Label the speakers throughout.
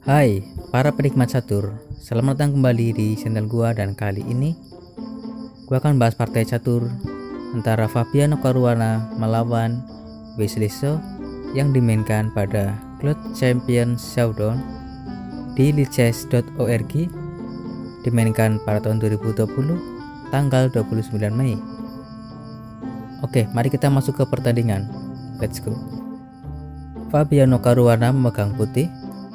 Speaker 1: Hai para penikmat catur, selamat datang kembali di channel gua. Dan kali ini gua akan bahas partai catur antara Fabiano Caruana melawan Wesley So yang dimainkan pada Cloud Champion Showdown di lichess.org, dimainkan pada tahun 2020 tanggal 29 Mei. Oke, mari kita masuk ke pertandingan. Let's go. Fabiano Caruana memegang putih,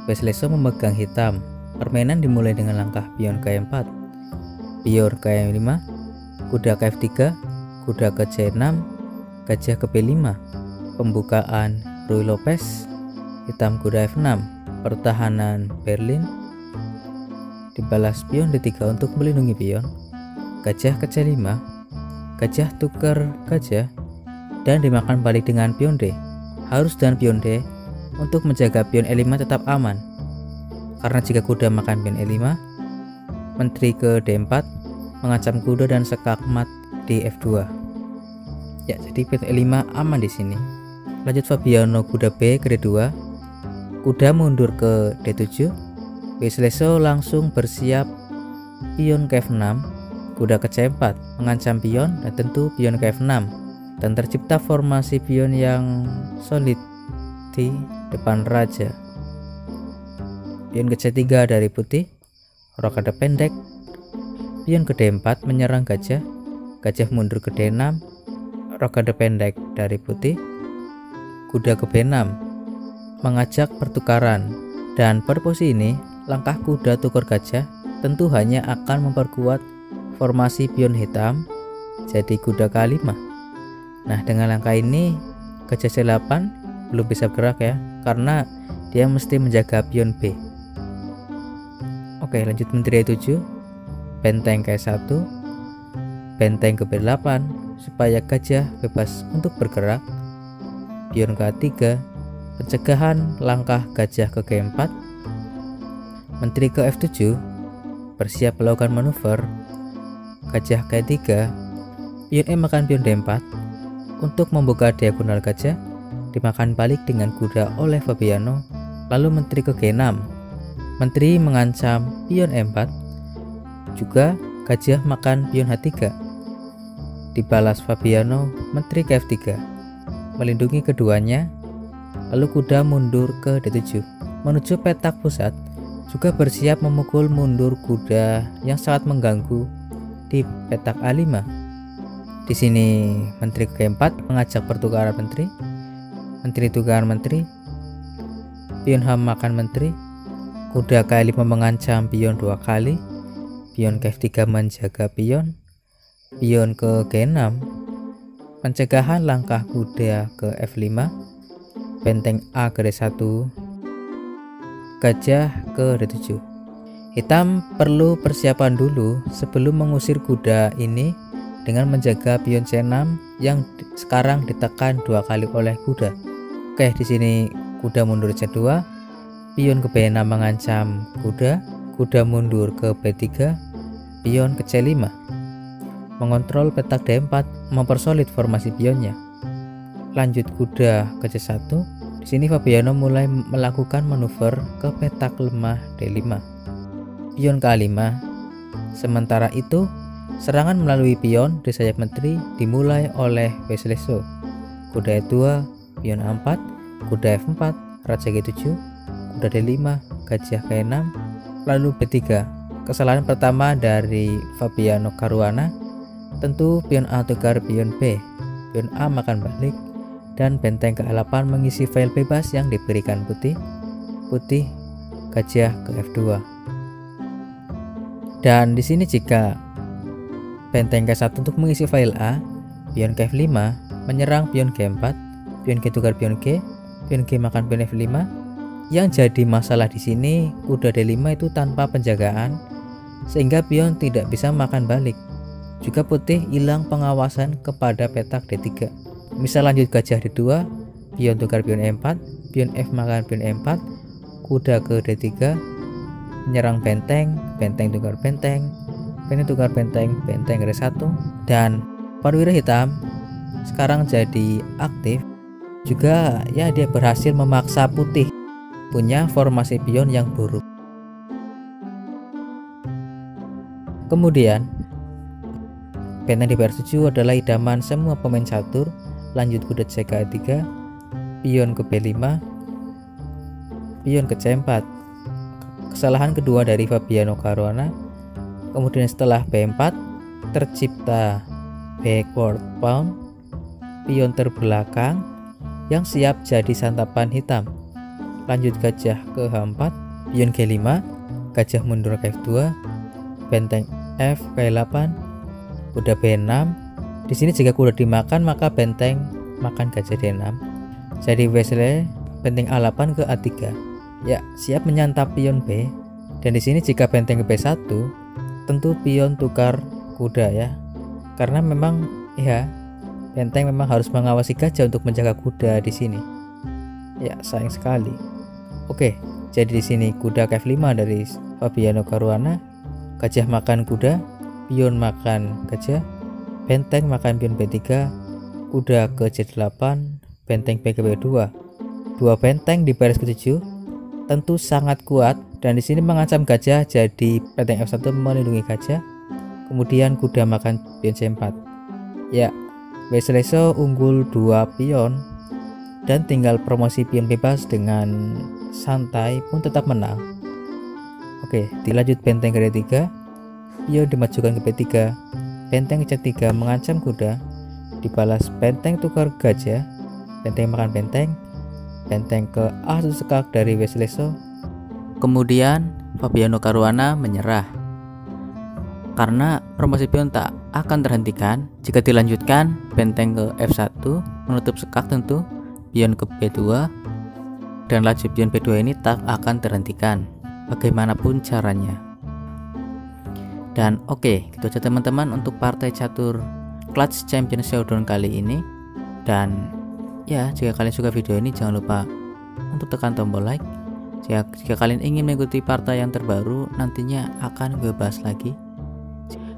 Speaker 1: Wesley So memegang hitam. Permainan dimulai dengan langkah pion ke 4, pion ke 5, kuda ke F3, kuda ke C6, gajah ke B5. Pembukaan Ruy Lopez, hitam kuda F6, pertahanan Berlin. Dibalas pion D3 untuk melindungi pion, gajah ke C5, gajah tukar gajah, dan dimakan balik dengan pion D. Harus dengan pion D untuk menjaga pion E5 tetap aman, karena jika kuda makan pion E5, menteri ke D4 mengancam kuda dan sekak mat di F2. Ya, jadi pion E5 aman di sini. Lanjut Fabiano kuda B ke D2, kuda mundur ke D7. Wesley So langsung bersiap pion ke F6, kuda ke C4 mengancam pion dan tentu pion ke F6, dan tercipta formasi pion yang solid di depan raja. Pion ke C3 dari putih, rokade pendek. Pion ke D4 menyerang gajah, gajah mundur ke D6, rokade pendek dari putih. Kuda ke B6 mengajak pertukaran, dan pada posisi ini langkah kuda tukar gajah tentu hanya akan memperkuat formasi pion hitam, jadi kuda ke A5. Nah, dengan langkah ini gajah C8 belum bisa bergerak ya, karena dia mesti menjaga pion B. Oke, lanjut menteri E7, benteng ke E1, benteng ke B8 supaya gajah bebas untuk bergerak. Pion ke A3, pencegahan langkah gajah ke G4. Menteri ke F7, bersiap melakukan manuver gajah ke E3, pion E makan pion D4 untuk membuka diagonal gajah, dimakan balik dengan kuda oleh Fabiano. Lalu menteri ke G6, menteri mengancam pion E4, juga gajah makan pion H3. Dibalas Fabiano menteri ke F3 melindungi keduanya. Lalu kuda mundur ke D7 menuju petak pusat, juga bersiap memukul mundur kuda yang sangat mengganggu di petak A5. Di sini menteri ke G4 mengajak pertukaran menteri, menteri tukar menteri, pion H makan menteri, kuda ke A5 mengancam pion 2 kali, pion ke F3 menjaga pion, pion ke G6 pencegahan langkah kuda ke F5, benteng A ke D1, gajah ke D7. Hitam perlu persiapan dulu sebelum mengusir kuda ini dengan menjaga pion C6 yang sekarang ditekan 2 kali oleh kuda. Oke, di sini kuda mundur C2, pion ke B6 mengancam kuda, kuda mundur ke B3, pion ke C5. Mengontrol petak D4 mempersolid formasi pionnya. Lanjut kuda ke C1. Di sini Fabiano mulai melakukan manuver ke petak lemah D5. Pion ke A5. Sementara itu, serangan melalui pion di sayap menteri dimulai oleh Wesley So. Kuda E2, pion A4, kuda F4, raja G7, kuda D5, gajah ke E6, lalu B3. Kesalahan pertama dari Fabiano Caruana tentu pion A tukar pion B, pion A makan balik, dan benteng ke A8 mengisi file bebas yang diberikan putih, putih, gajah ke F2. Dan di sini jika benteng ke 1 untuk mengisi file A, pion ke F5 menyerang pion G4, pion G tukar pion G, pion G makan pion F5. Yang jadi masalah di sini kuda D5 itu tanpa penjagaan, sehingga pion tidak bisa makan balik. Juga putih hilang pengawasan kepada petak D3. Misal lanjut gajah D2, pion tukar pion E4, pion F makan pion E4, kuda ke D3 menyerang benteng, benteng tukar benteng, benteng tukar benteng, benteng ke D1, dan perwira hitam sekarang jadi aktif. Juga ya dia berhasil memaksa putih punya formasi pion yang buruk. Kemudian benteng di PR7 adalah idaman semua pemain catur. Lanjut kuda CK3, pion ke B5, pion ke C4. Kesalahan kedua dari Fabiano Caruana. Kemudian setelah B4 tercipta backward pawn, pion terbelakang yang siap jadi santapan hitam. Lanjut gajah ke H4, pion G5, gajah mundur ke F2, benteng F K8, kuda B6. Di sini jika kuda dimakan maka benteng makan gajah D6. Jadi Wesley benteng A8 ke A3. Ya, siap menyantap pion B. Dan di sini jika benteng ke B1, tentu pion tukar kuda ya. Karena memang ya benteng memang harus mengawasi gajah untuk menjaga kuda di sini. Ya, sayang sekali. Oke, jadi di sini kuda ke F5 dari Fabiano Caruana. Gajah makan kuda, pion makan gajah, benteng makan pion B3, kuda ke C8, benteng B ke B2. Dua benteng di baris ke-7 tentu sangat kuat dan di sini mengancam gajah, jadi benteng F1 melindungi gajah. Kemudian kuda makan pion C4. Ya, Wesley unggul 2 pion dan tinggal promosi pion bebas dengan santai pun tetap menang. Oke, dilanjut benteng ke D3, pion dimajukan ke B3, benteng C3 mengancam kuda, dibalas benteng tukar gajah, benteng makan benteng, benteng ke A1 sekak dari Wesley. Kemudian Fabiano Caruana menyerah karena promosi pion tak akan terhentikan jika dilanjutkan. Benteng ke F1 menutup sekak tentu, pion ke B2, dan laju pion B2 ini tak akan terhentikan bagaimanapun caranya. Dan oke, gitu aja teman-teman untuk partai catur Clutch Champion Showdown kali ini. Dan ya, jika kalian suka video ini jangan lupa untuk tekan tombol like. Jika kalian ingin mengikuti partai yang terbaru nantinya akan gue bahas lagi.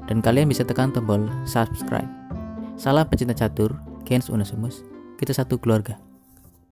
Speaker 1: Dan kalian bisa tekan tombol subscribe. Salam pecinta catur, Gens Unasumus, kita satu keluarga.